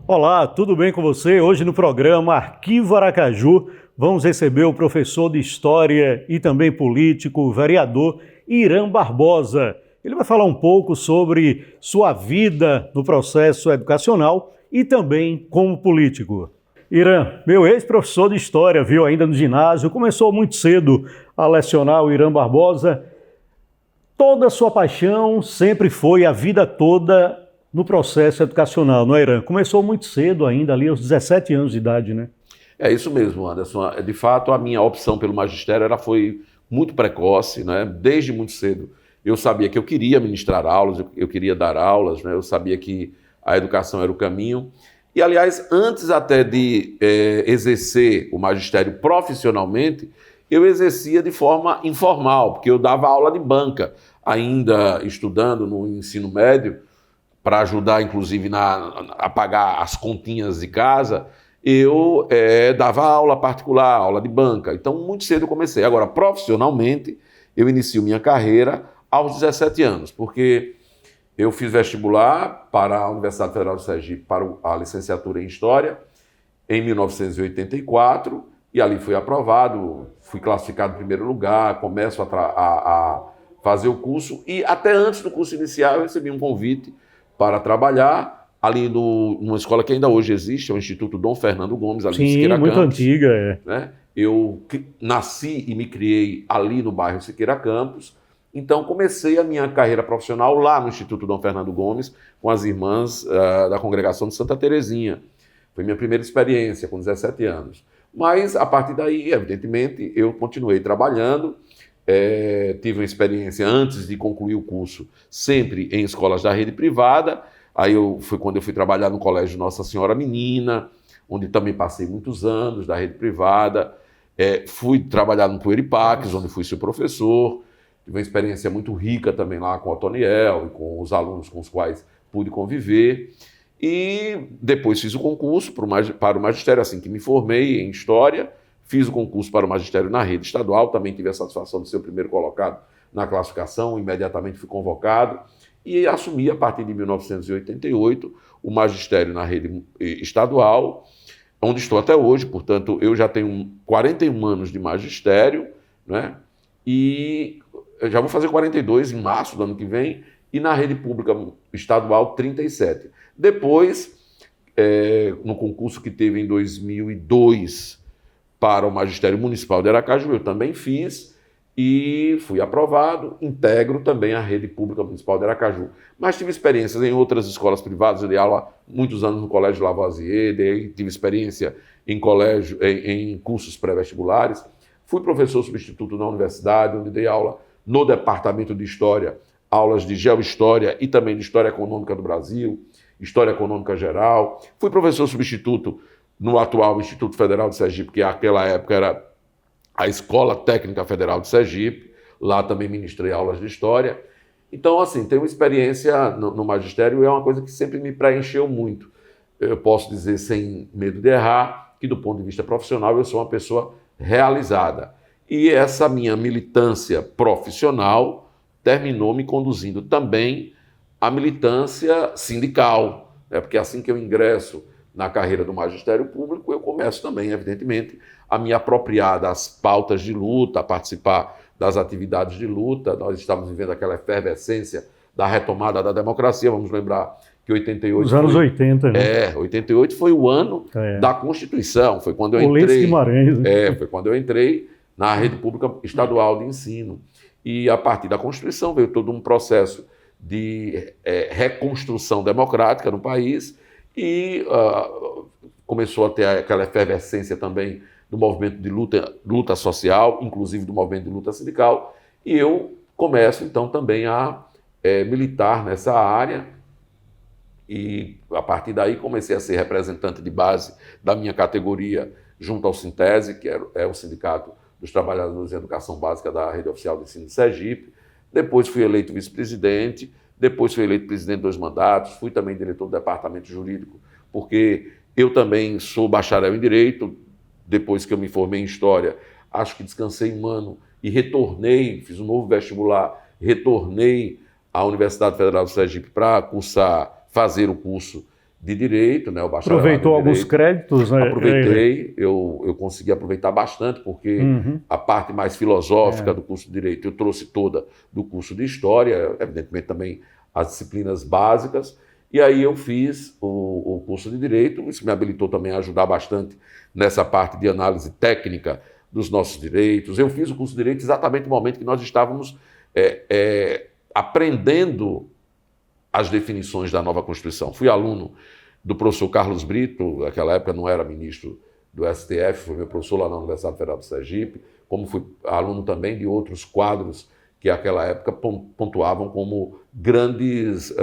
Olá, tudo bem com você? Hoje no programa Arquivo Aracaju vamos receber o professor de História e também político, o vereador Irã Barbosa. Ele vai falar um pouco sobre sua vida no processo educacional e também como político. Irã, meu ex-professor de História, viu, ainda no ginásio, começou muito cedo a lecionar o Irã Barbosa. Toda a sua paixão sempre foi a vida toda no processo educacional, não é, Irã? Começou muito cedo ainda, ali aos 17 anos de idade, né? É isso mesmo, Anderson. De fato, a minha opção pelo magistério ela foi muito precoce, né? Desde muito cedo. Eu sabia que eu queria ministrar aulas, eu queria dar aulas, né? Eu sabia que a educação era o caminho. E, aliás, antes até de exercer o magistério profissionalmente, eu exercia de forma informal, porque eu dava aula de banca, ainda estudando no ensino médio, para ajudar, inclusive, a pagar as continhas de casa, eu dava aula particular, aula de banca. Então, muito cedo eu comecei. Agora, profissionalmente, eu inicio minha carreira aos 17 anos, porque eu fiz vestibular para a Universidade Federal do Sergipe, para a licenciatura em História, em 1984, e ali fui aprovado, fui classificado em primeiro lugar, começo a fazer o curso, e até antes do curso inicial eu recebi um convite para trabalhar ali numa escola que ainda hoje existe, é o Instituto Dom Fernando Gomes, ali em Siqueira muito Campos. Antiga, né? Eu nasci e me criei ali no bairro Siqueira Campos, então comecei a minha carreira profissional lá no Instituto Dom Fernando Gomes, com as irmãs da congregação de Santa Terezinha. Foi minha primeira experiência, com 17 anos. Mas, a partir daí, evidentemente, eu continuei trabalhando. Tive uma experiência antes de concluir o curso sempre em escolas da rede privada. Aí foi quando eu fui trabalhar no Colégio Nossa Senhora Menina, onde também passei muitos anos da rede privada. Fui trabalhar no Pueripaques, onde fui seu professor. Tive uma experiência muito rica também lá com o Otoniel e com os alunos com os quais pude conviver. E depois fiz o concurso para o magistério, assim que me formei em História. Fiz o concurso para o magistério na rede estadual, também tive a satisfação de ser o primeiro colocado na classificação, imediatamente fui convocado e assumi a partir de 1988 o magistério na rede estadual, onde estou até hoje. Portanto, eu já tenho 41 anos de magistério, né? E eu já vou fazer 42 em março do ano que vem, e na rede pública estadual 37. Depois, no concurso que teve em 2002, para o Magistério Municipal de Aracaju, eu também fiz e fui aprovado, integro também a rede pública municipal de Aracaju. Mas tive experiências em outras escolas privadas, eu dei aula muitos anos no Colégio Lavoisier, tive experiência em cursos pré-vestibulares, fui professor substituto na universidade, onde dei aula no Departamento de História, aulas de Geohistória e também de História Econômica do Brasil, História Econômica Geral. Fui professor substituto no atual Instituto Federal de Sergipe, que naquela época era a Escola Técnica Federal de Sergipe. Lá também ministrei aulas de História. Então, assim, ter uma experiência no magistério é uma coisa que sempre me preencheu muito. Eu posso dizer, sem medo de errar, que do ponto de vista profissional eu sou uma pessoa realizada. E essa minha militância profissional terminou me conduzindo também à militância sindical, né? Porque assim que eu ingresso na carreira do magistério público, eu começo também, evidentemente, a me apropriar das pautas de luta, a participar das atividades de luta. Nós estávamos vivendo aquela efervescência da retomada da democracia. Vamos lembrar que 88... Os anos 80, né? 88 foi o ano da Constituição. Foi quando eu entrei... Guimarães. Foi quando eu entrei na rede pública estadual de ensino. E a partir da Constituição veio todo um processo de reconstrução democrática no país, e começou a ter aquela efervescência também do movimento de luta social, inclusive do movimento de luta sindical, e eu começo então também a militar nessa área, e a partir daí comecei a ser representante de base da minha categoria junto ao Sintese, que é o Sindicato dos Trabalhadores em Educação Básica da Rede Oficial de Ensino de Sergipe. Depois fui eleito vice-presidente, depois fui eleito presidente 2 mandatos, fui também diretor do departamento jurídico, porque eu também sou bacharel em Direito, depois que eu me formei em História, acho que descansei um ano e retornei, fiz um novo vestibular, retornei à Universidade Federal do Sergipe para fazer o curso de Direito, né, o bacharelado Aproveitou em alguns Direito. créditos, né? Aproveitei, eu consegui aproveitar bastante, porque a parte mais filosófica do curso de Direito eu trouxe toda do curso de História, evidentemente também as disciplinas básicas, e aí eu fiz o curso de Direito, isso me habilitou também a ajudar bastante nessa parte de análise técnica dos nossos direitos. Eu fiz o curso de Direito exatamente no momento que nós estávamos aprendendo as definições da nova Constituição. Fui aluno do professor Carlos Brito, naquela época não era ministro do STF, foi meu professor lá na Universidade Federal do Sergipe, como fui aluno também de outros quadros que naquela época pontuavam como grandes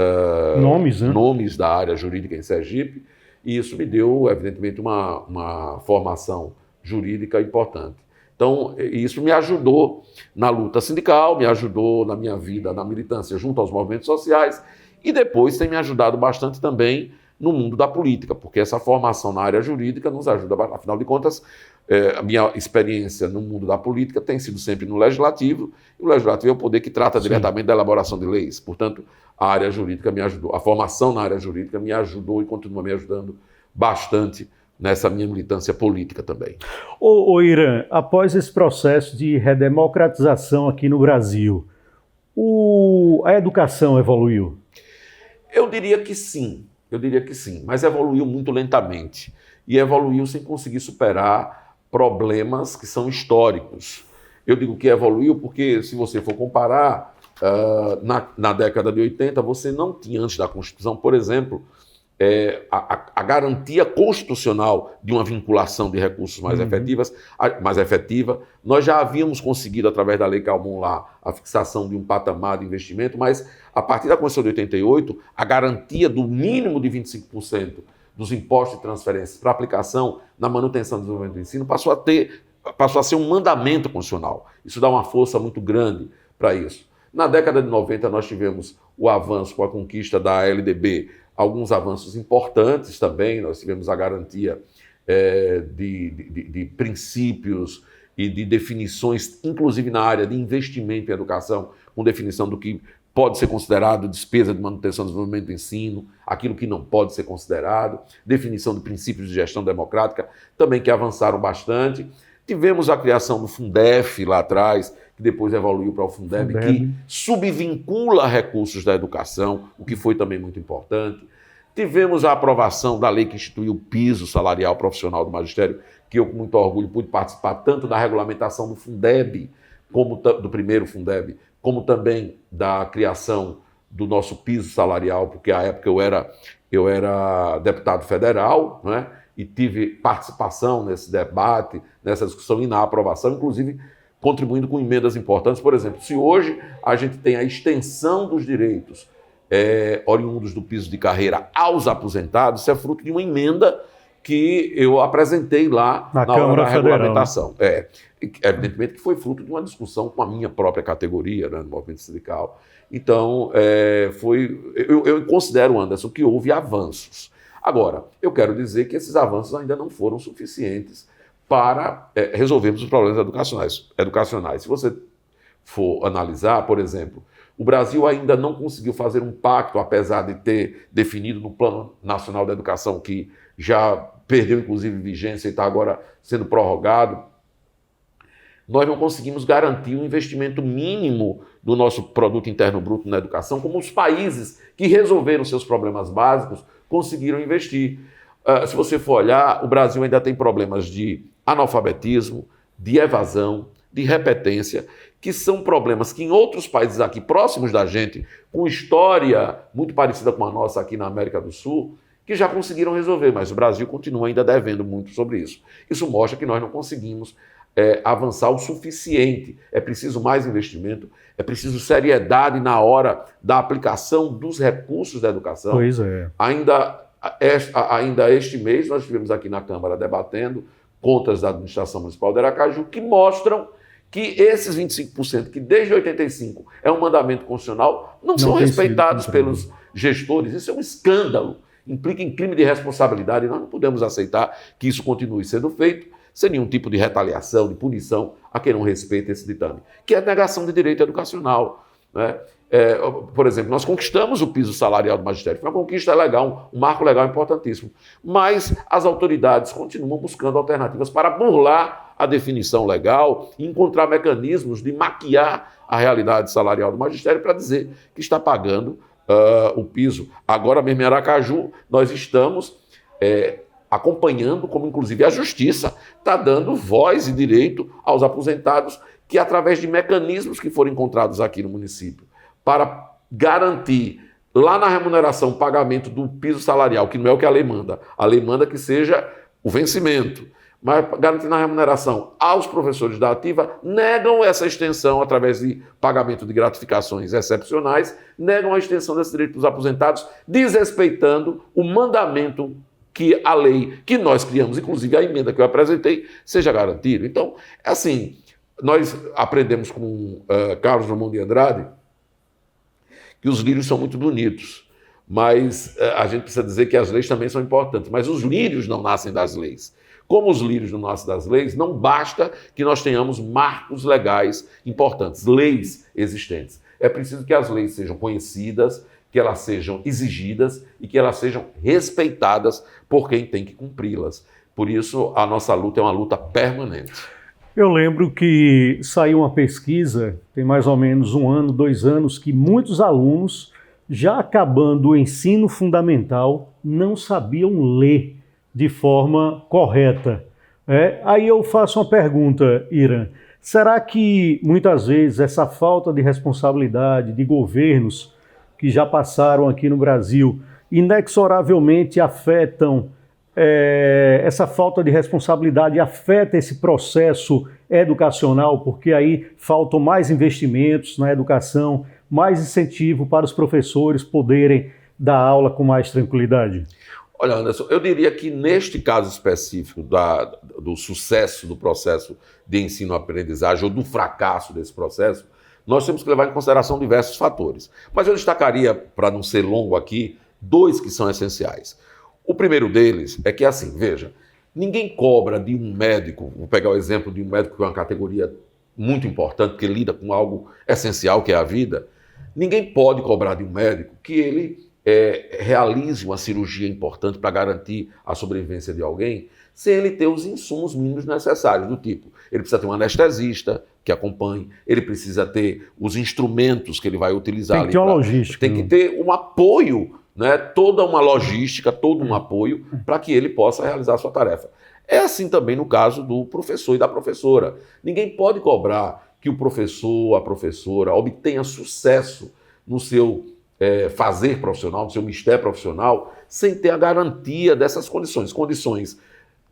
nomes da área jurídica em Sergipe, e isso me deu, evidentemente, uma formação jurídica importante. Então, isso me ajudou na luta sindical, me ajudou na minha vida, na militância junto aos movimentos sociais, e depois tem me ajudado bastante também no mundo da política, porque essa formação na área jurídica nos ajuda, afinal de contas, a minha experiência no mundo da política tem sido sempre no legislativo, e o legislativo é o poder que trata diretamente da elaboração de leis. Portanto, a área jurídica me ajudou, a formação na área jurídica me ajudou e continua me ajudando bastante nessa minha militância política também. Ô Irã, após esse processo de redemocratização aqui no Brasil, a educação evoluiu? Eu diria que sim, mas evoluiu muito lentamente. E evoluiu sem conseguir superar problemas que são históricos. Eu digo que evoluiu porque, se você for comparar, na década de 80, você não tinha, antes da Constituição, por exemplo, a garantia constitucional de uma vinculação de recursos mais efetiva. Nós já havíamos conseguido, através da Lei Calmon lá, a fixação de um patamar de investimento, mas a partir da Constituição de 88, a garantia do mínimo de 25% dos impostos e transferências para aplicação na manutenção e desenvolvimento do ensino passou a ser um mandamento constitucional. Isso dá uma força muito grande para isso. Na década de 90, nós tivemos o avanço com a conquista da LDB, alguns avanços importantes também, nós tivemos a garantia de princípios e de definições, inclusive na área de investimento em educação, com definição do que pode ser considerado despesa de manutenção e desenvolvimento do ensino, aquilo que não pode ser considerado, definição de princípios de gestão democrática, também que avançaram bastante. Tivemos a criação do Fundef lá atrás, que depois evoluiu para o Fundeb, que subvincula recursos da educação, o que foi também muito importante. Tivemos a aprovação da lei que instituiu o piso salarial profissional do magistério, que eu, com muito orgulho, pude participar tanto da regulamentação do Fundeb, como do primeiro Fundeb, como também da criação do nosso piso salarial, porque à época eu era deputado federal, né? E tive participação nesse debate, nessa discussão e na aprovação, inclusive contribuindo com emendas importantes. Por exemplo, se hoje a gente tem a extensão dos direitos oriundos do piso de carreira aos aposentados, isso é fruto de uma emenda que eu apresentei lá na hora da regulamentação. Evidentemente que foi fruto de uma discussão com a minha própria categoria, né, no movimento sindical. Então, eu considero, Anderson, que houve avanços. Agora, eu quero dizer que esses avanços ainda não foram suficientes para resolvermos os problemas educacionais. Se você for analisar, por exemplo, o Brasil ainda não conseguiu fazer um pacto, apesar de ter definido no Plano Nacional da Educação, que já perdeu, inclusive, vigência e está agora sendo prorrogado. Nós não conseguimos garantir um investimento mínimo do nosso produto interno bruto na educação, como os países que resolveram seus problemas básicos conseguiram investir. Se você for olhar, o Brasil ainda tem problemas de analfabetismo, de evasão, de repetência, que são problemas que em outros países aqui próximos da gente, com história muito parecida com a nossa aqui na América do Sul, que já conseguiram resolver, mas o Brasil continua ainda devendo muito sobre isso. Isso mostra que nós não conseguimos avançar o suficiente. É preciso mais investimento, é preciso seriedade na hora da aplicação dos recursos da educação. Pois é. Ainda este mês nós estivemos aqui na Câmara debatendo contas da administração municipal de Aracaju que mostram que esses 25%, que desde 85 é um mandamento constitucional, não são respeitados pelos gestores. Isso é um escândalo, implica em crime de responsabilidade, e nós não podemos aceitar que isso continue sendo feito sem nenhum tipo de retaliação, de punição a quem não respeita esse ditame, que é a negação de direito educacional, né? Por exemplo, nós conquistamos o piso salarial do magistério, foi uma conquista legal, um marco legal importantíssimo, mas as autoridades continuam buscando alternativas para burlar a definição legal e encontrar mecanismos de maquiar a realidade salarial do magistério para dizer que está pagando o piso. Agora mesmo em Aracaju, nós estamos acompanhando como, inclusive, a Justiça está dando voz e direito aos aposentados que, através de mecanismos que foram encontrados aqui no município, para garantir lá na remuneração o pagamento do piso salarial, que não é o que a lei manda que seja o vencimento, mas garantir na remuneração aos professores da ativa, negam essa extensão através de pagamento de gratificações excepcionais, negam a extensão desse direito para os aposentados, desrespeitando o mandamento que a lei que nós criamos, inclusive a emenda que eu apresentei, seja garantida. Então, assim, nós aprendemos com Carlos Drummond de Andrade que os lírios são muito bonitos, mas a gente precisa dizer que as leis também são importantes, mas os lírios não nascem das leis. Como os lírios não nascem das leis, não basta que nós tenhamos marcos legais importantes, leis existentes. É preciso que as leis sejam conhecidas, que elas sejam exigidas e que elas sejam respeitadas por quem tem que cumpri-las. Por isso, a nossa luta é uma luta permanente. Eu lembro que saiu uma pesquisa, tem mais ou menos 1 ano, 2 anos, que muitos alunos, já acabando o ensino fundamental, não sabiam ler de forma correta. Aí eu faço uma pergunta, Irã. Será que muitas vezes essa falta de responsabilidade de governos que já passaram aqui no Brasil inexoravelmente afetam essa falta de responsabilidade afeta esse processo educacional, porque aí faltam mais investimentos na educação, mais incentivo para os professores poderem dar aula com mais tranquilidade? Olha, Anderson, eu diria que neste caso específico do sucesso do processo de ensino-aprendizagem ou do fracasso desse processo, nós temos que levar em consideração diversos fatores. Mas eu destacaria, para não ser longo aqui, 2 que são essenciais. O primeiro deles é que, assim, veja, ninguém cobra de um médico, vou pegar o exemplo de um médico que é uma categoria muito importante, porque lida com algo essencial que é a vida, ninguém pode cobrar de um médico que ele realize uma cirurgia importante para garantir a sobrevivência de alguém, sem ele ter os insumos mínimos necessários, do tipo, ele precisa ter um anestesista que acompanhe, ele precisa ter os instrumentos que ele vai utilizar. Tem que ter uma logística. Tem que ter um apoio, né? Toda uma logística, todo um apoio para que ele possa realizar a sua tarefa. É assim também no caso do professor e da professora. Ninguém pode cobrar que o professor, a professora, obtenha sucesso no seu fazer profissional, no seu mistério profissional, sem ter a garantia dessas condições. Condições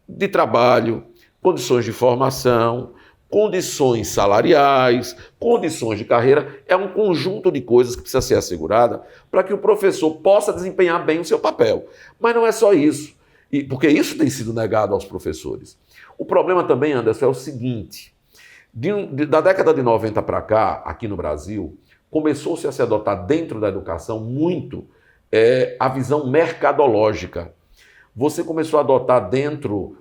de trabalho, condições de formação, condições salariais, condições de carreira. É um conjunto de coisas que precisa ser assegurada para que o professor possa desempenhar bem o seu papel. Mas não é só isso, porque isso tem sido negado aos professores. O problema também, Anderson, é o seguinte: da década de 90 para cá, aqui no Brasil, começou-se a se adotar dentro da educação muito a visão mercadológica. Você começou a adotar dentro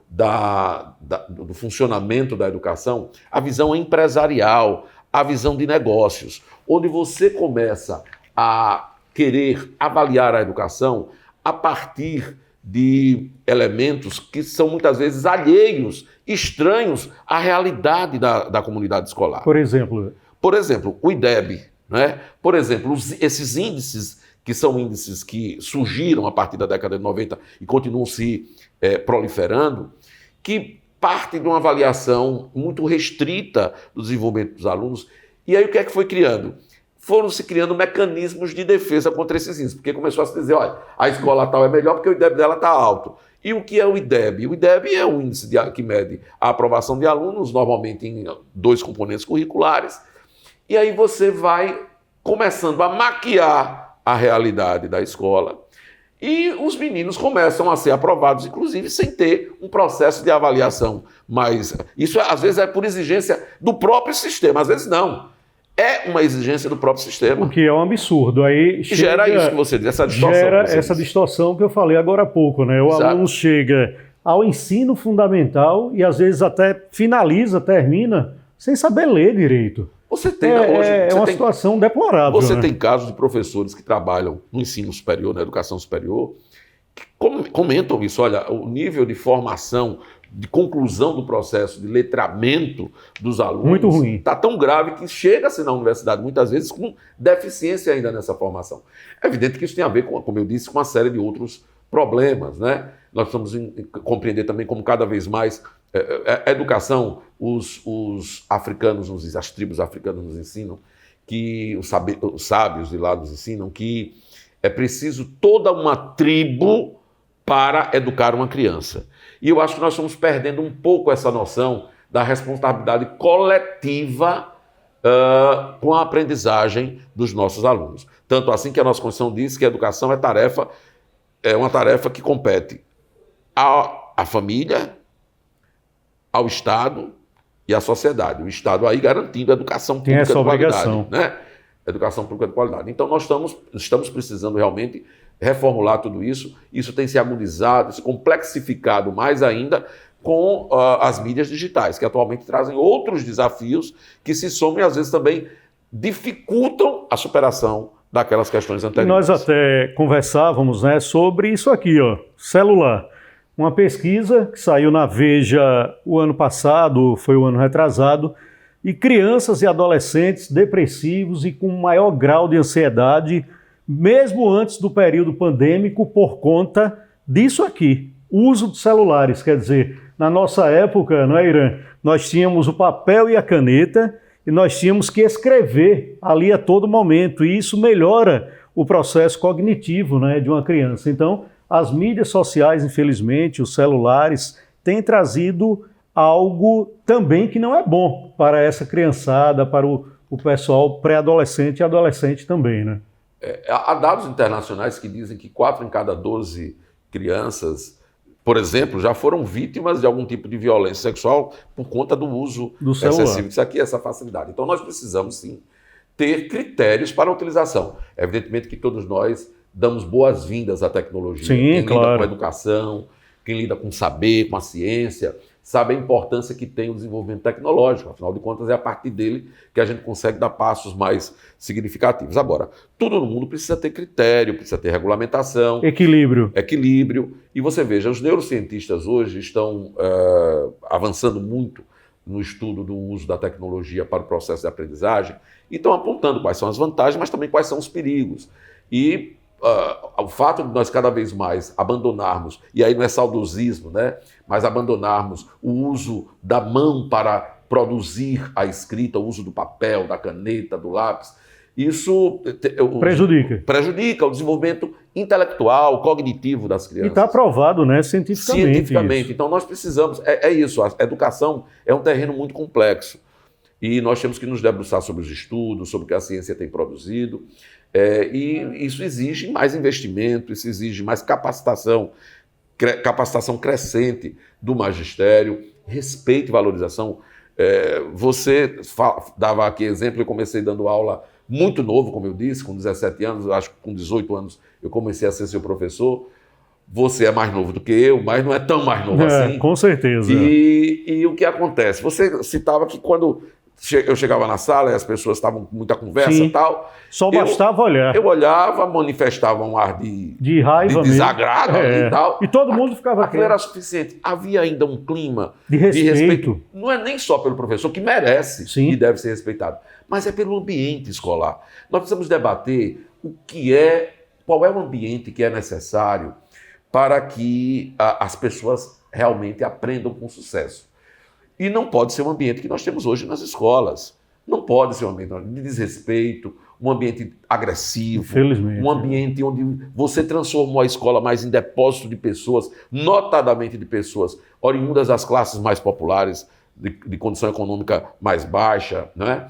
do funcionamento da educação a visão empresarial, a visão de negócios, onde você começa a querer avaliar a educação a partir de elementos que são muitas vezes alheios, estranhos à realidade da comunidade escolar. Por exemplo, o IDEB, né? Por exemplo, esses índices que são índices que surgiram a partir da década de 90 e continuam se proliferando, que partem de uma avaliação muito restrita do desenvolvimento dos alunos. E aí o que é que foi criando? Foram se criando mecanismos de defesa contra esses índices, porque começou a se dizer, olha, a escola tal é melhor porque o IDEB dela está alto. E o que é o IDEB? O IDEB é um índice que mede a aprovação de alunos, normalmente em 2 componentes curriculares, e aí você vai começando a maquiar a realidade da escola E os meninos começam a ser aprovados, inclusive, sem ter um processo de avaliação. Mas isso, às vezes, é por exigência do próprio sistema, às vezes não. É uma exigência do próprio sistema. O que é um absurdo. Aí gera isso que você diz, essa distorção. Gera essa distorção que eu falei agora há pouco, né? O aluno chega ao ensino fundamental e, às vezes, até termina, sem saber ler direito. Você tem hoje. É uma situação deplorável. Você né? tem casos de professores que trabalham no ensino superior, na educação superior, que comentam isso. Olha, o nível de formação, de conclusão do processo de letramento dos alunos está tão grave que chega-se na universidade, muitas vezes, com deficiência ainda nessa formação. É evidente que isso tem a ver, como eu disse, com uma série de outros problemas, né? Nós precisamos compreender também como cada vez mais a educação, os africanos, as tribos africanas nos ensinam, que os sábios de lá nos ensinam que é preciso toda uma tribo para educar uma criança. E eu acho que nós estamos perdendo um pouco essa noção da responsabilidade coletiva com a aprendizagem dos nossos alunos. Tanto assim que a nossa Constituição diz que a educação é uma tarefa que compete à família, ao Estado e à sociedade. O Estado aí garantindo a educação pública de qualidade. Né? Educação pública de qualidade. Então nós estamos precisando realmente reformular tudo isso. Isso tem se agudizado, se complexificado mais ainda com as mídias digitais, que atualmente trazem outros desafios que se somam e às vezes também dificultam a superação daquelas questões anteriores. Nós até conversávamos, né, sobre isso aqui, celular. Uma pesquisa que saiu na Veja o ano passado, foi o ano retrasado, e crianças e adolescentes depressivos e com maior grau de ansiedade, mesmo antes do período pandêmico, por conta disso aqui, uso de celulares. Quer dizer, na nossa época, não é, Irã? Nós tínhamos o papel e a caneta e nós tínhamos que escrever ali a todo momento, e isso melhora o processo cognitivo, né, de uma criança. Então, as mídias sociais, infelizmente, os celulares, têm trazido algo também que não é bom para essa criançada, para o pessoal pré-adolescente e adolescente também, né? Há dados internacionais que dizem que 4 em cada 12 crianças, por exemplo, já foram vítimas de algum tipo de violência sexual por conta do uso excessivo disso aqui, essa facilidade. Então nós precisamos, sim, ter critérios para a utilização. Evidentemente que todos nós damos boas-vindas à tecnologia. Sim, quem claro. lida com a educação, quem lida com saber, com a ciência, sabe a importância que tem o desenvolvimento tecnológico. Afinal de contas, é a partir dele que a gente consegue dar passos mais significativos. Agora, tudo no mundo precisa ter critério, precisa ter regulamentação. Equilíbrio. E você veja, os neurocientistas hoje estão avançando muito no estudo do uso da tecnologia para o processo de aprendizagem e estão apontando quais são as vantagens, mas também quais são os perigos. E o fato de nós cada vez mais abandonarmos, e aí não é saudosismo, né, mas abandonarmos o uso da mão para produzir a escrita, o uso do papel, da caneta, do lápis, isso prejudica o desenvolvimento intelectual, cognitivo das crianças. E está provado, né, cientificamente. Isso. Então nós precisamos, isso, a educação é um terreno muito complexo e nós temos que nos debruçar sobre os estudos, sobre o que a ciência tem produzido. E isso exige mais investimento, isso exige mais capacitação crescente do magistério, respeito e valorização. Você dava aqui exemplo, eu comecei dando aula muito novo, como eu disse, com 17 anos, acho que com 18 anos eu comecei a ser seu professor. Você é mais novo do que eu, mas não é tão mais novo assim. Com certeza. E o que acontece? Você citava que quando eu chegava na sala e as pessoas estavam com muita conversa e tal. Só bastava olhar. Eu olhava, manifestava um ar de raiva, de desagrado e tal. E todo mundo ficava aquilo era suficiente. Havia ainda um clima de respeito. Não é nem só pelo professor, que merece e deve ser respeitado, mas é pelo ambiente escolar. Nós precisamos debater qual é o ambiente que é necessário para que as pessoas realmente aprendam com sucesso. E não pode ser um ambiente que nós temos hoje nas escolas. Não pode ser um ambiente de desrespeito, um ambiente agressivo, um ambiente onde você transformou a escola mais em depósito de pessoas, notadamente de pessoas oriundas das classes mais populares, de condição econômica mais baixa, né?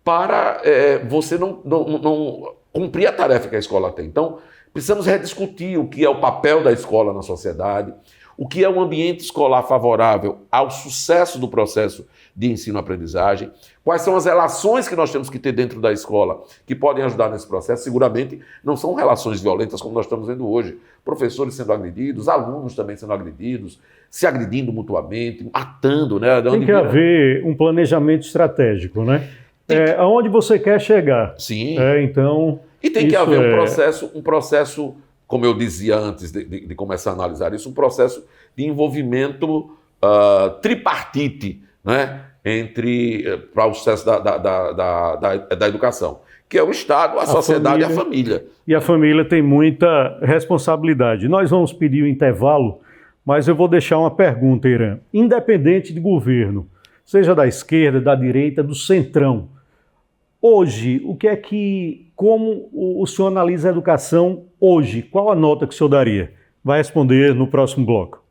Para você não cumprir a tarefa que a escola tem. Então, Precisamos rediscutir o que é o papel da escola na sociedade, o que é um ambiente escolar favorável ao sucesso do processo de ensino-aprendizagem, quais são as relações que nós temos que ter dentro da escola que podem ajudar nesse processo. Seguramente não são relações violentas como nós estamos vendo hoje, professores sendo agredidos, alunos também sendo agredidos, se agredindo mutuamente, matando, né? Tem que haver um planejamento estratégico, né? Aonde você quer chegar. Sim. Então, e tem que haver um processo, como eu dizia antes de começar a analisar isso, um processo de envolvimento tripartite, né? Para o sucesso da educação, que é o Estado, a sociedade e a família. E a família tem muita responsabilidade. Nós vamos pedir o intervalo, mas eu vou deixar uma pergunta, Irã. Independente de governo, seja da esquerda, da direita, do centrão, hoje, como o senhor analisa a educação hoje? Qual a nota que o senhor daria? Vai responder no próximo bloco.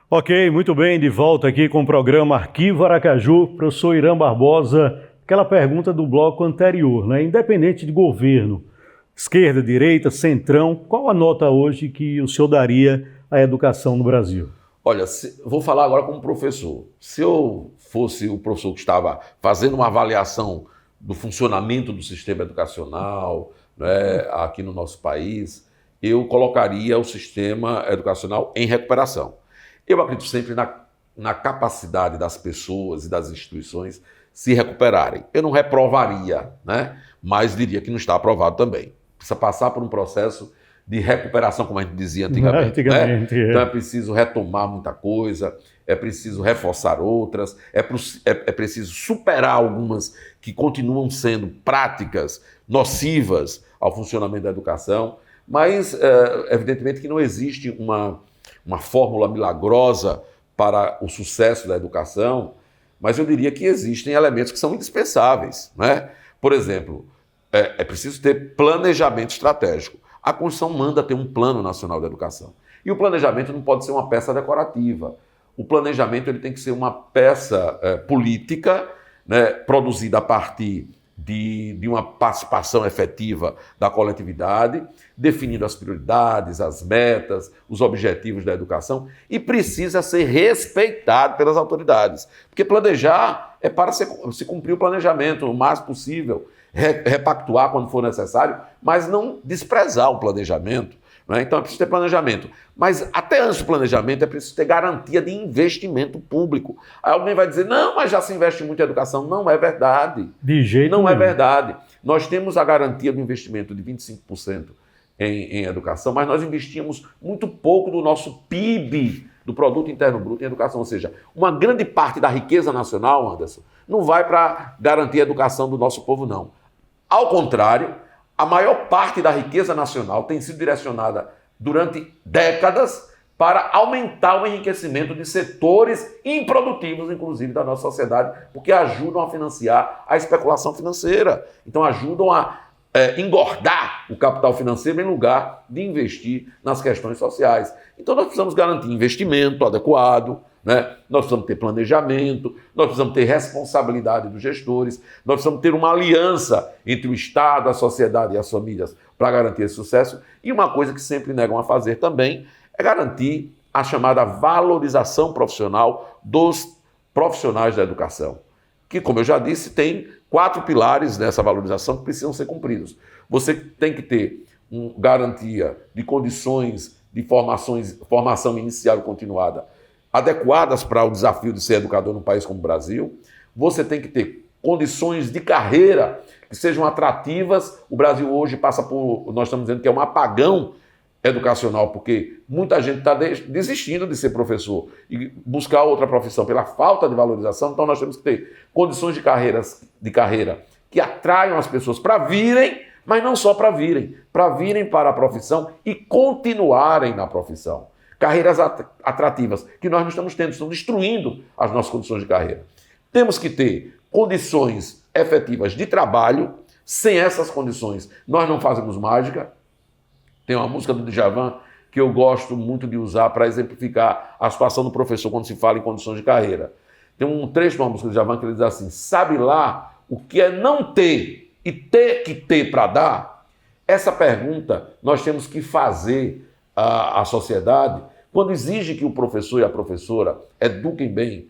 Ok, muito bem, de volta aqui com o programa Arquivo Aracaju, professor Irã Barbosa. Aquela pergunta do bloco anterior, né? Independente de governo, esquerda, direita, centrão, qual a nota hoje que o senhor daria à educação no Brasil? Olha, vou falar agora como professor. Se eu fosse o professor que estava fazendo uma avaliação do funcionamento do sistema educacional, né, aqui no nosso país, eu colocaria o sistema educacional em recuperação. Eu acredito sempre na capacidade das pessoas e das instituições se recuperarem. Eu não reprovaria, né, mas diria que não está aprovado também. Precisa passar por um processo de recuperação, como a gente dizia antigamente. Né? Então é preciso retomar muita coisa, é preciso reforçar outras, é preciso superar algumas que continuam sendo práticas nocivas ao funcionamento da educação, mas evidentemente que não existe uma fórmula milagrosa para o sucesso da educação, mas eu diria que existem elementos que são indispensáveis. Né? Por exemplo, é preciso ter planejamento estratégico. A Constituição manda ter um Plano Nacional de Educação. E o planejamento não pode ser uma peça decorativa. O planejamento ele tem que ser uma peça política, né, produzida a partir de uma participação efetiva da coletividade, definindo as prioridades, as metas, os objetivos da educação, e precisa ser respeitado pelas autoridades. Porque planejar é para se cumprir o planejamento o mais possível, repactuar quando for necessário, mas não desprezar o planejamento. Né? Então é preciso ter planejamento. Mas até antes do planejamento é preciso ter garantia de investimento público. Aí alguém vai dizer, não, mas já se investe muito em educação. Não é verdade. De jeito nenhum. Não é verdade. Nós temos a garantia do investimento de 25% em educação, mas nós investimos muito pouco do nosso PIB, do Produto Interno Bruto, em educação. Ou seja, uma grande parte da riqueza nacional, Anderson, não vai para garantir a educação do nosso povo, não. Ao contrário, a maior parte da riqueza nacional tem sido direcionada durante décadas para aumentar o enriquecimento de setores improdutivos, inclusive, da nossa sociedade, porque ajudam a financiar a especulação financeira. Então, ajudam a engordar o capital financeiro em lugar de investir nas questões sociais. Então, nós precisamos garantir investimento adequado, né? Nós precisamos ter planejamento, nós precisamos ter responsabilidade dos gestores, nós precisamos ter uma aliança entre o Estado, a sociedade e as famílias para garantir esse sucesso. E uma coisa que sempre negam a fazer também é garantir a chamada valorização profissional dos profissionais da educação, que, como eu já disse, tem 4 pilares dessa valorização que precisam ser cumpridos. Você tem que ter garantia de condições de formação inicial e continuada adequadas para o desafio de ser educador num país como o Brasil. Você tem que ter condições de carreira que sejam atrativas. O Brasil hoje passa por, nós estamos dizendo que é um apagão educacional, porque muita gente está desistindo de ser professor e buscar outra profissão pela falta de valorização. Então nós temos que ter condições de carreira que atraiam as pessoas para virem, mas não só para virem para a profissão e continuarem na profissão. Carreiras atrativas, que nós não estamos tendo, estão destruindo as nossas condições de carreira. Temos que ter condições efetivas de trabalho. Sem essas condições, nós não fazemos mágica. Tem uma música do Djavan que eu gosto muito de usar para exemplificar a situação do professor quando se fala em condições de carreira. Tem um trecho de uma música de Djavan que ele diz assim: sabe lá o que é não ter e ter que ter para dar? Essa pergunta nós temos que fazer à sociedade quando exige que o professor e a professora eduquem bem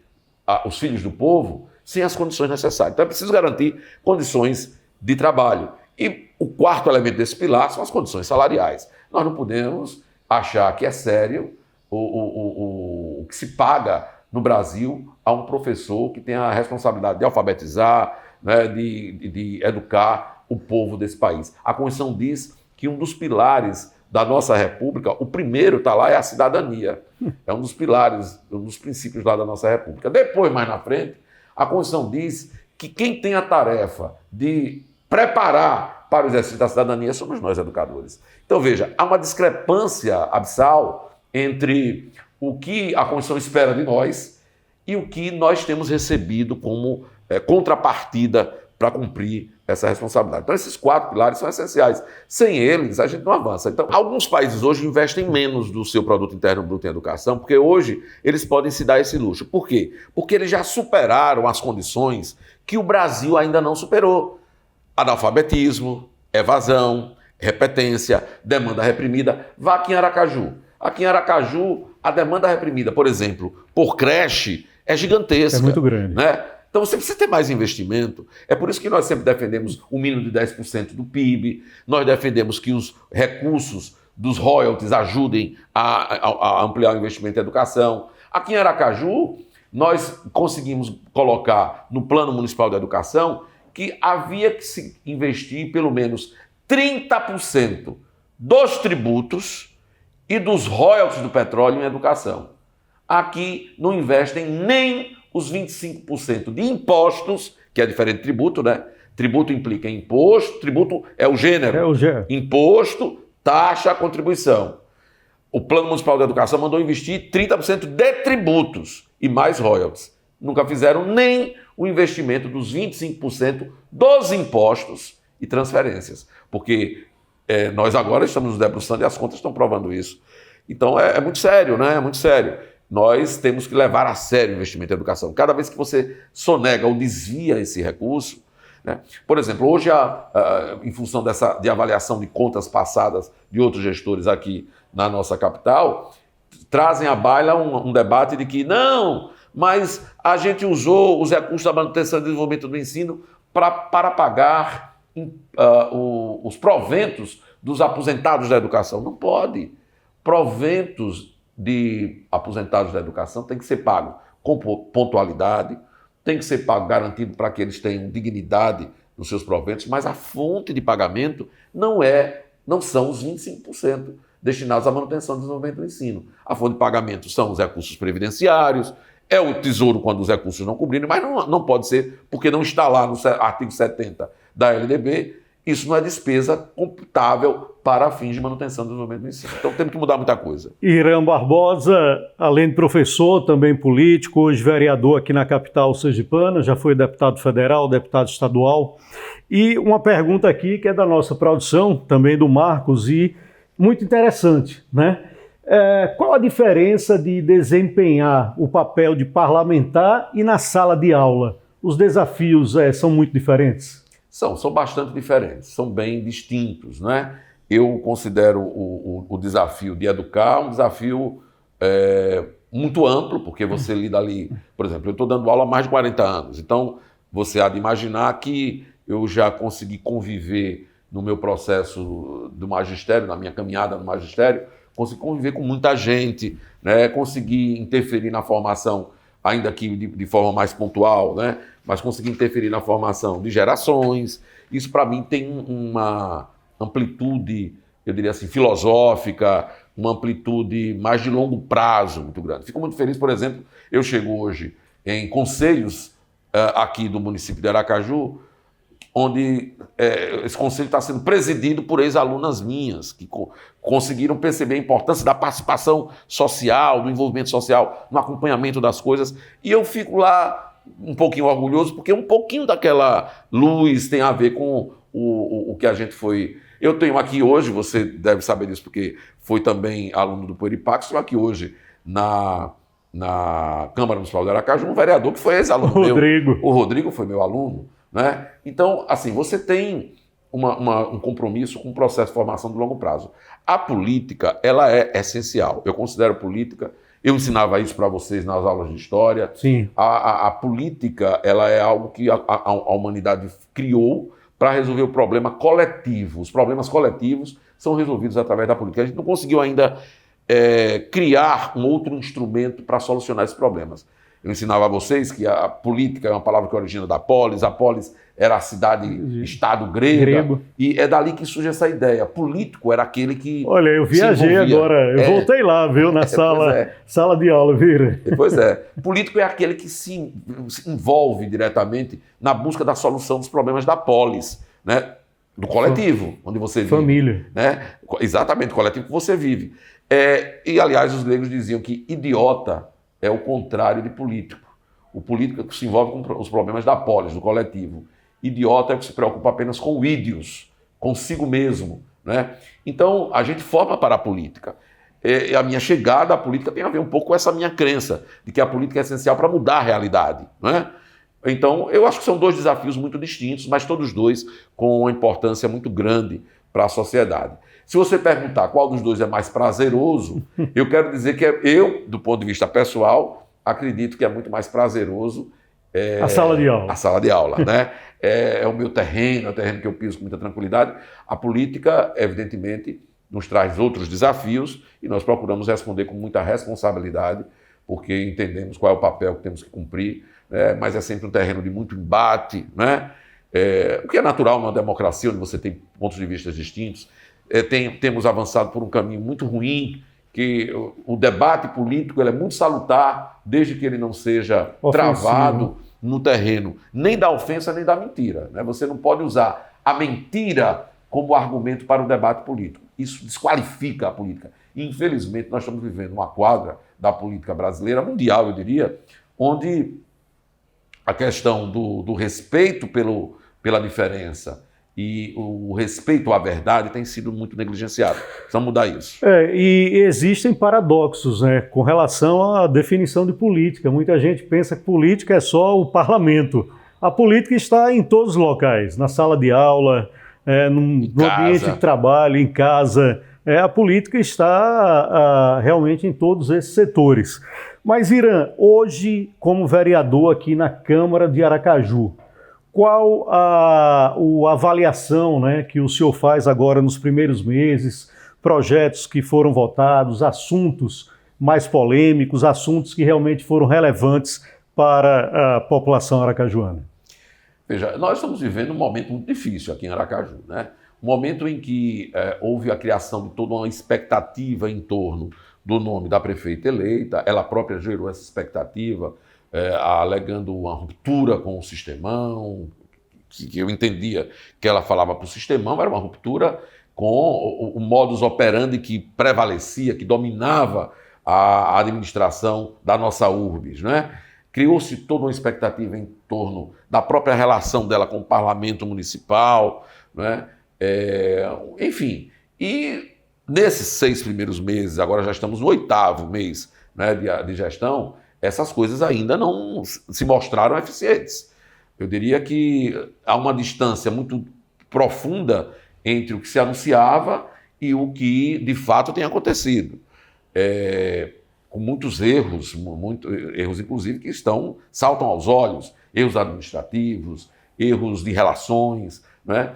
os filhos do povo sem as condições necessárias. Então é preciso garantir condições de trabalho. E o quarto elemento desse pilar são as condições salariais. Nós não podemos achar que é sério o que se paga no Brasil a um professor que tem a responsabilidade de alfabetizar, né, de educar o povo desse país. A Constituição diz que um dos pilares da nossa República, o primeiro está lá, é a cidadania. É um dos pilares, um dos princípios lá da nossa República. Depois, mais na frente, a Constituição diz que quem tem a tarefa de preparar para o exercício da cidadania somos nós, educadores. Então, veja, há uma discrepância abissal entre o que a Constituição espera de nós e o que nós temos recebido como contrapartida para cumprir essa responsabilidade. Então, esses 4 pilares são essenciais. Sem eles, a gente não avança. Então, alguns países hoje investem menos do seu produto interno bruto em educação, porque hoje eles podem se dar esse luxo. Por quê? Porque eles já superaram as condições que o Brasil ainda não superou. Analfabetismo, evasão, repetência, demanda reprimida. Vá aqui em Aracaju. Aqui em Aracaju, a demanda reprimida, por exemplo, por creche, é gigantesca. É muito grande. Né? Então você precisa ter mais investimento. É por isso que nós sempre defendemos o mínimo de 10% do PIB, nós defendemos que os recursos dos royalties ajudem a ampliar o investimento em educação. Aqui em Aracaju, nós conseguimos colocar no Plano Municipal de Educação que havia que se investir pelo menos 30% dos tributos e dos royalties do petróleo em educação. Aqui não investem nem os 25% de impostos, que é diferente de tributo, né? Tributo implica imposto, tributo é o gênero. É o gênero. Imposto, taxa, contribuição. O Plano Municipal de Educação mandou investir 30% de tributos e mais royalties. Nunca fizeram nem o investimento dos 25% dos impostos e transferências, porque nós agora estamos nos debruçando e as contas estão provando isso. Então é muito sério, né? É muito sério. Nós temos que levar a sério o investimento em educação. Cada vez que você sonega ou desvia esse recurso, né? Por exemplo, hoje, em função de avaliação de contas passadas de outros gestores aqui na nossa capital, trazem à baila um debate de que não, mas a gente usou os recursos da manutenção e desenvolvimento do ensino para pagar os proventos dos aposentados da educação. Não pode. Proventos de aposentados da educação tem que ser pago com pontualidade, tem que ser pago garantido para que eles tenham dignidade nos seus proventos, mas a fonte de pagamento não são os 25% destinados à manutenção e desenvolvimento do ensino. A fonte de pagamento são os recursos previdenciários, é o tesouro quando os recursos não cobrirem, mas não pode ser porque não está lá no artigo 70 da LDB. Isso não é despesa computável para fins de manutenção e desenvolvimento do ensino. Então temos que mudar muita coisa. Irã Barbosa, além de professor, também político, hoje vereador aqui na capital sergipana, já foi deputado federal, deputado estadual. E uma pergunta aqui que é da nossa produção, também do Marcos, e muito interessante, né? Qual a diferença de desempenhar o papel de parlamentar e na sala de aula? Os desafios são muito diferentes? São bastante diferentes, são bem distintos, né? Eu considero o desafio de educar um desafio muito amplo, porque você lida ali, por exemplo, eu estou dando aula há mais de 40 anos, então você há de imaginar que eu já consegui conviver no meu processo do magistério, na minha caminhada no magistério, consegui conviver com muita gente, né? Consegui interferir na formação, ainda que de forma mais pontual, né? Mas consegui interferir na formação de gerações. Isso, para mim, tem uma amplitude, eu diria assim, filosófica, uma amplitude mais de longo prazo muito grande. Fico muito feliz, por exemplo, eu chego hoje em conselhos aqui do município de Aracaju, onde esse conselho está sendo presidido por ex-alunas minhas, que conseguiram perceber a importância da participação social, do envolvimento social, no acompanhamento das coisas, e eu fico lá um pouquinho orgulhoso, porque um pouquinho daquela luz tem a ver com o que a gente foi Eu tenho aqui hoje, você deve saber disso porque foi também aluno do Pueripax, estou aqui hoje na Câmara Municipal de Aracaju, um vereador que foi ex-aluno meu. Rodrigo. O Rodrigo foi meu aluno, né? Então, assim, você tem um compromisso com o processo de formação de longo prazo. A política, ela é essencial. Eu considero política, eu ensinava isso para vocês nas aulas de história. Sim. A política, ela é algo que a humanidade criou para resolver o problema coletivo. Os problemas coletivos são resolvidos através da política. A gente não conseguiu ainda criar um outro instrumento para solucionar esses problemas. Eu ensinava a vocês que a política é uma palavra que origina da polis, a polis era a cidade-estado grega, e é dali que surge essa ideia. Político era aquele que... Olha, eu viajei agora, eu voltei lá, viu, na sala de aula, vira. Pois é. Político é aquele que se envolve diretamente na busca da solução dos problemas da polis, né? Do coletivo, onde você vive. Família. Né? Exatamente, o coletivo que você vive. E, aliás, os gregos diziam que idiota é o contrário de político. O político é que se envolve com os problemas da polis, do coletivo. Idiota é o que se preocupa apenas com o ídios, consigo mesmo. Né? Então, a gente forma para a política. A minha chegada à política tem a ver um pouco com essa minha crença de que a política é essencial para mudar a realidade. Né? Então, eu acho que são dois desafios muito distintos, mas todos dois com uma importância muito grande para a sociedade. Se você perguntar qual dos dois é mais prazeroso, eu quero dizer que eu, do ponto de vista pessoal, acredito que é muito mais prazeroso a sala de aula. A sala de aula, né? É o meu terreno, é o terreno que eu piso com muita tranquilidade. A política, evidentemente, nos traz outros desafios e nós procuramos responder com muita responsabilidade, porque entendemos qual é o papel que temos que cumprir, mas é sempre um terreno de muito embate, né? O que é natural numa democracia, onde você tem pontos de vista distintos. Temos avançado por um caminho muito ruim, que o debate político ele é muito salutar, desde que ele não seja travado no terreno nem da ofensa nem da mentira. Né? Você não pode usar a mentira como argumento para o debate político. Isso desqualifica a política. E, infelizmente, nós estamos vivendo uma quadra da política brasileira, mundial, eu diria, onde a questão do respeito pela diferença e o respeito à verdade tem sido muito negligenciado. Precisamos mudar isso. E existem paradoxos, né, com relação à definição de política. Muita gente pensa que política é só o parlamento. A política está em todos os locais, na sala de aula, no ambiente de trabalho, em casa. A política está realmente em todos esses setores. Mas, Irã, hoje, como vereador aqui na Câmara de Aracaju, qual a avaliação, né, que o senhor faz agora nos primeiros meses, projetos que foram votados, assuntos mais polêmicos, assuntos que realmente foram relevantes para a população aracajuana? Veja, nós estamos vivendo um momento muito difícil aqui em Aracaju, né? Um momento em que houve a criação de toda uma expectativa em torno do nome da prefeita eleita, ela própria gerou essa expectativa, alegando uma ruptura com o sistemão, que eu entendia que ela falava para o sistemão, era uma ruptura com o modus operandi que prevalecia, que dominava a administração da nossa urbis, né? Criou-se toda uma expectativa em torno da própria relação dela com o parlamento municipal, né? Enfim, e nesses 6 primeiros meses, agora já estamos no 8º mês, né, de gestão, essas coisas ainda não se mostraram eficientes. Eu diria que há uma distância muito profunda entre o que se anunciava e o que de fato tem acontecido. Com muitos erros, erros inclusive que saltam aos olhos, erros administrativos, erros de relações, né?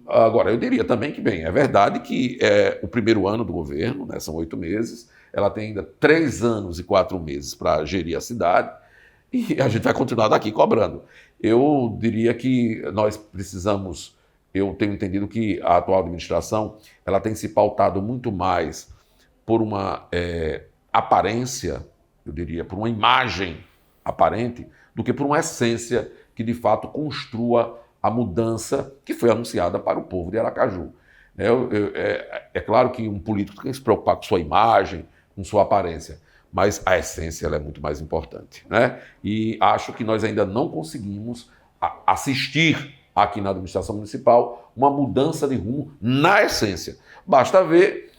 Agora, eu diria também que, bem, é verdade que o primeiro ano do governo, né, são 8 meses, ela tem ainda 3 anos e 4 meses para gerir a cidade e a gente vai continuar daqui cobrando. Eu diria que nós precisamos, eu tenho entendido que a atual administração ela tem se pautado muito mais por uma aparência, eu diria, por uma imagem aparente, do que por uma essência que de fato construa a mudança que foi anunciada para o povo de Aracaju. É claro que um político tem que se preocupar com sua imagem, com sua aparência, mas a essência ela é muito mais importante, né? E acho que nós ainda não conseguimos assistir aqui na administração municipal uma mudança de rumo na essência. Basta ver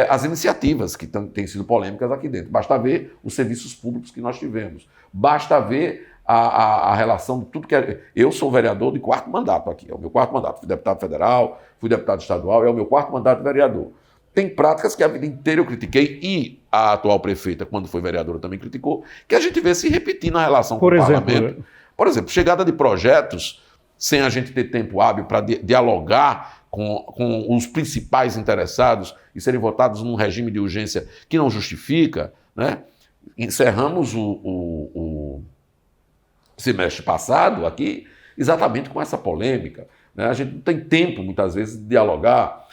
as iniciativas que têm sido polêmicas aqui dentro, basta ver os serviços públicos que nós tivemos, basta ver a relação de tudo que é... Eu sou vereador de 4º mandato aqui, é o meu 4º mandato, fui deputado federal, fui deputado estadual, é o meu 4º mandato de vereador. Tem práticas que a vida inteira eu critiquei e a atual prefeita, quando foi vereadora, também criticou, que a gente vê se repetir na relação com o parlamento. Por exemplo, chegada de projetos sem a gente ter tempo hábil para dialogar com os principais interessados e serem votados num regime de urgência que não justifica, né? Encerramos o semestre passado aqui exatamente com essa polêmica, né? A gente não tem tempo, muitas vezes, de dialogar.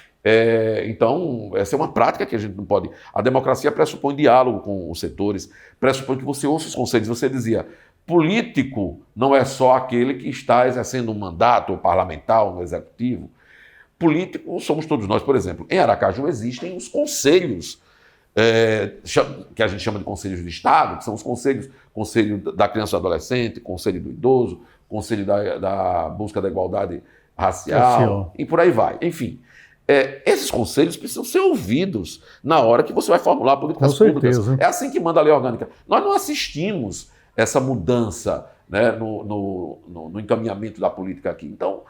Então, essa é uma prática que a gente não pode... A democracia pressupõe diálogo com os setores, pressupõe que você ouça os conselhos. Você dizia, político não é só aquele que está exercendo um mandato, ou parlamentar, ou no executivo. Político somos todos nós. Por exemplo, em Aracaju existem os conselhos, que a gente chama de conselhos de Estado, que são os conselhos, Conselho da Criança e do Adolescente, Conselho do Idoso, Conselho da Busca da Igualdade Racial, e por aí vai. Enfim, esses conselhos precisam ser ouvidos na hora que você vai formular políticas públicas. É assim que manda a lei orgânica. Nós não assistimos essa mudança, né, no encaminhamento da política aqui. Então,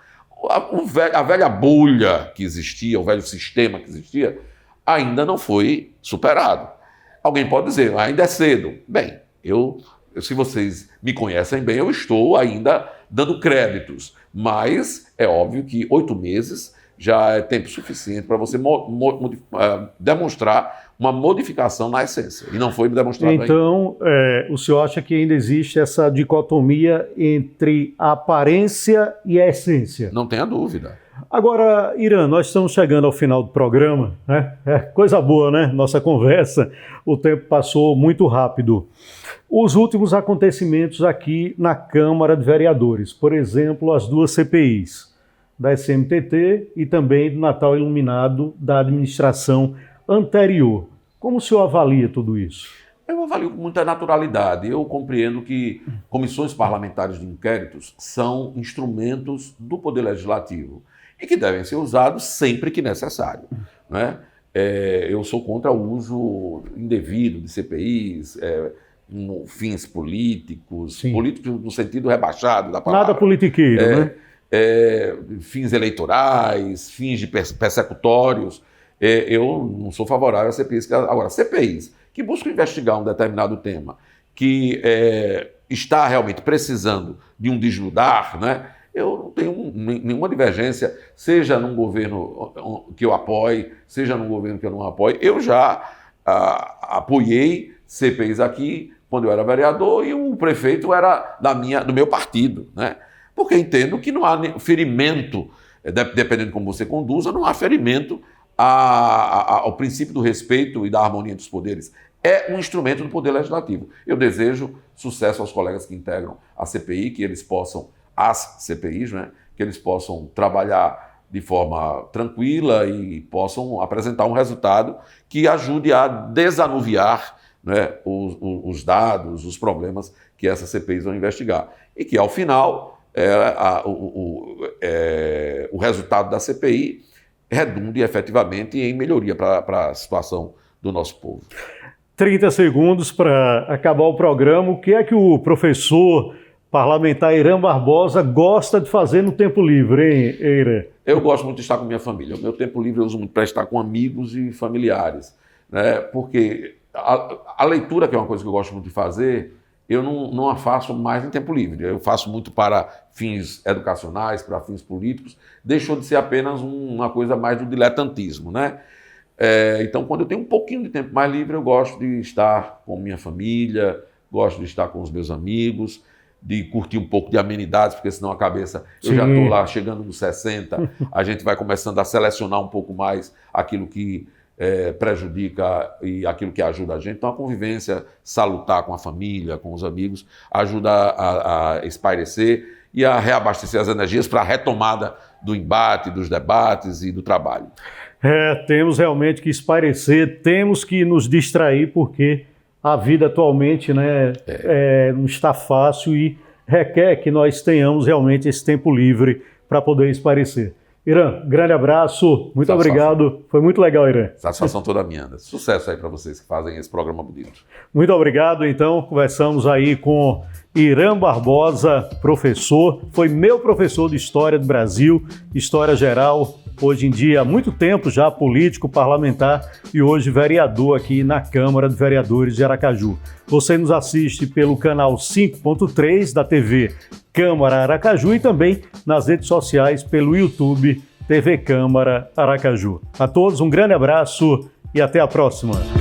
a velha bolha que existia, o velho sistema que existia, ainda não foi superado. Alguém pode dizer, ainda é cedo. Bem, se vocês me conhecem bem, eu estou ainda dando créditos, mas é óbvio que 8 meses já é tempo suficiente para você demonstrar uma modificação na essência, e não foi demonstrado ainda. Então, o senhor acha que ainda existe essa dicotomia entre a aparência e a essência? Não tenha dúvida. Agora, Irã, nós estamos chegando ao final do programa, né? Coisa boa, né? Nossa conversa, o tempo passou muito rápido. Os últimos acontecimentos aqui na Câmara de Vereadores, por exemplo, as 2 CPIs, da SMTT e também do Natal Iluminado da administração anterior. Como o senhor avalia tudo isso? Eu avalio com muita naturalidade. Eu compreendo que comissões parlamentares de inquéritos são instrumentos do Poder Legislativo e que devem ser usados sempre que necessário, né? Eu sou contra o uso indevido de CPIs, fins políticos, políticos no sentido rebaixado da palavra. Nada politiqueiro, né? Fins eleitorais, fins de persecutórios. Eu não sou favorável a CPIs. Agora, CPIs que buscam investigar um determinado tema, que está realmente precisando de um desnudar, né? Eu não tenho nenhuma divergência, seja num governo que eu apoie, seja num governo que eu não apoie. Eu já apoiei CPIs aqui quando eu era vereador e o prefeito era do meu partido, né? Porque entendo que não há ferimento, dependendo de como você conduza, não há ferimento ao princípio do respeito e da harmonia dos poderes. É um instrumento do Poder Legislativo. Eu desejo sucesso aos colegas que integram a CPI, que eles possam, as CPIs, né, que eles possam trabalhar de forma tranquila e possam apresentar um resultado que ajude a desanuviar, né, os dados, os problemas que essas CPIs vão investigar. E que, ao final, o resultado da CPI redunde efetivamente em melhoria para a situação do nosso povo. 30 segundos para acabar o programa. O que é que o professor parlamentar Irã Barbosa gosta de fazer no tempo livre, hein, Irã? Eu gosto muito de estar com minha família. O meu tempo livre eu uso muito para estar com amigos e familiares, né? Porque a leitura, que é uma coisa que eu gosto muito de fazer, eu não a faço mais em tempo livre. Eu faço muito para fins educacionais, para fins políticos. Deixou de ser apenas uma coisa mais do diletantismo, né? Então, quando eu tenho um pouquinho de tempo mais livre, eu gosto de estar com minha família, gosto de estar com os meus amigos, de curtir um pouco de amenidades, porque senão a cabeça... Eu já estou lá chegando nos 60, a gente vai começando a selecionar um pouco mais aquilo que prejudica e aquilo que ajuda a gente. Então, a convivência salutar com a família, com os amigos, ajuda a espairecer e a reabastecer as energias para a retomada do embate, dos debates e do trabalho. Temos realmente que espairecer, temos que nos distrair, porque a vida atualmente, né, não está fácil e requer que nós tenhamos realmente esse tempo livre para poder esclarecer. Irã, grande abraço, muito obrigado. Foi muito legal, Irã. Satisfação toda minha. Sucesso aí para vocês que fazem esse programa bonito. Muito obrigado. Então, conversamos aí com Irã Barbosa, professor. Foi meu professor de História do Brasil, História Geral. Hoje em dia, há muito tempo já político, parlamentar e hoje vereador aqui na Câmara de Vereadores de Aracaju. Você nos assiste pelo canal 5.3 da TV Câmara Aracaju e também nas redes sociais pelo YouTube TV Câmara Aracaju. A todos um grande abraço e até a próxima.